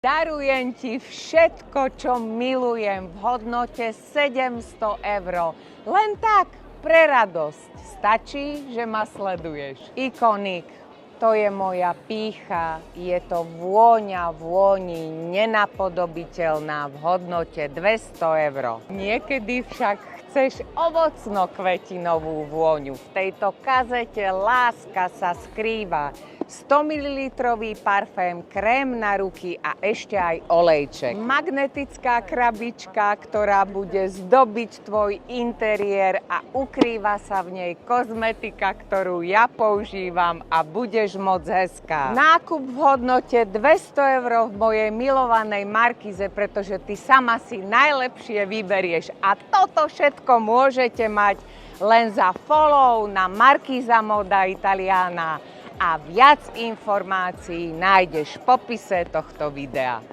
Darujem ti všetko, čo milujem v hodnote 700 €. Len tak, pre radosť. Stačí, že ma sleduješ. Ikonik, to je moja pýcha. Je to vôňa vôni nenapodobiteľná v hodnote 200 €. Niekedy však chceš ovocno-kvetinovú vôňu. V tejto kazete Láska sa skrýva. 100 ml parfém, krém na ruky a ešte aj olejček. Magnetická krabička, ktorá bude zdobiť tvoj interiér a ukrýva sa v nej kozmetika, ktorú ja používam a budeš moc hezká. Nákup v hodnote 200 € v mojej milovanej Markize, pretože ty sama si najlepšie vyberieš. A toto všetko môžete mať len za follow na Markiza Moda Italiana. A viac informácií nájdeš v popise tohto videa.